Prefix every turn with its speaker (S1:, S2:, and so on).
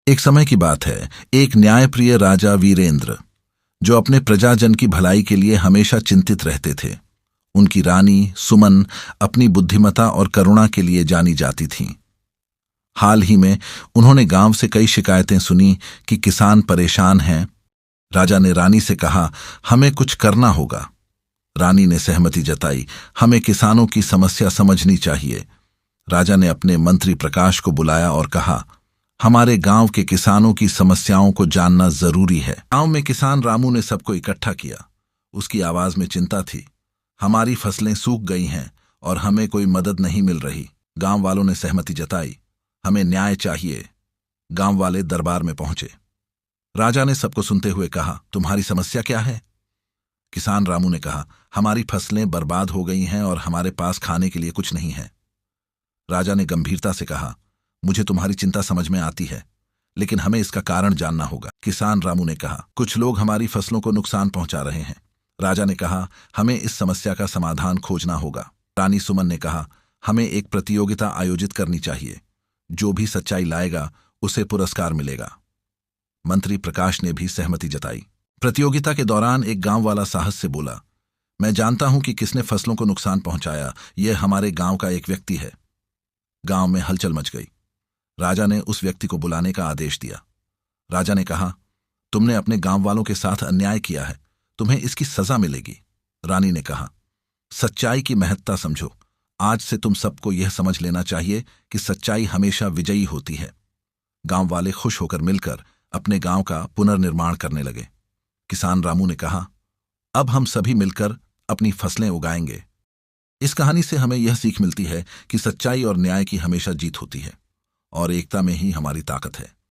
S1: एक समय की बात है, एक न्यायप्रिय राजा वीरेंद्र, जो अपने प्रजाजन की भलाई के लिए हमेशा चिंतित रहते थे। उनकी रानी सुमन अपनी बुद्धिमता और करुणा के लिए जानी जाती थीं। हाल ही में उन्होंने गांव से कई शिकायतें सुनी कि किसान परेशान हैं। राजा ने रानी से कहा, हमें कुछ करना होगा। रानी ने सहमति जताई, हमें किसानों की समस्या समझनी चाहिए। राजा ने अपने मंत्री प्रकाश को बुलाया और कहा, हमारे गांव के किसानों की समस्याओं को जानना जरूरी है। गांव में किसान रामू ने सबको इकट्ठा किया। उसकी आवाज में चिंता थी। हमारी फसलें सूख गई हैं और हमें कोई मदद नहीं मिल रही। गांव वालों ने सहमति जताई, हमें न्याय चाहिए। गांव वाले दरबार में पहुंचे। राजा ने सबको सुनते हुए कहा, तुम्हारी समस्या क्या है? किसान रामू ने कहा, हमारी फसलें बर्बाद हो गई हैं और हमारे पास खाने के लिए कुछ नहीं है। राजा ने गंभीरता से कहा, मुझे तुम्हारी चिंता समझ में आती है, लेकिन हमें इसका कारण जानना होगा। किसान रामू ने कहा, कुछ लोग हमारी फसलों को नुकसान पहुंचा रहे हैं। राजा ने कहा, हमें इस समस्या का समाधान खोजना होगा। रानी सुमन ने कहा, हमें एक प्रतियोगिता आयोजित करनी चाहिए। जो भी सच्चाई लाएगा उसे पुरस्कार मिलेगा। मंत्री प्रकाश ने भी सहमति जताई। प्रतियोगिता के दौरान एक गांव वाला साहस से बोला, मैं जानता हूं कि किसने फसलों को नुकसान पहुंचाया। यह हमारे गांव का एक व्यक्ति है। गांव में हलचल मच गई। राजा ने उस व्यक्ति को बुलाने का आदेश दिया। राजा ने कहा, तुमने अपने गांव वालों के साथ अन्याय किया है, तुम्हें इसकी सजा मिलेगी। रानी ने कहा, सच्चाई की महत्ता समझो। आज से तुम सबको यह समझ लेना चाहिए कि सच्चाई हमेशा विजयी होती है। गांव वाले खुश होकर मिलकर अपने गांव का पुनर्निर्माण करने लगे। किसान रामू ने कहा, अब हम सभी मिलकर अपनी फसलें उगाएंगे। इस कहानी से हमें यह सीख मिलती है कि सच्चाई और न्याय की हमेशा जीत होती है और एकता में ही हमारी ताकत है।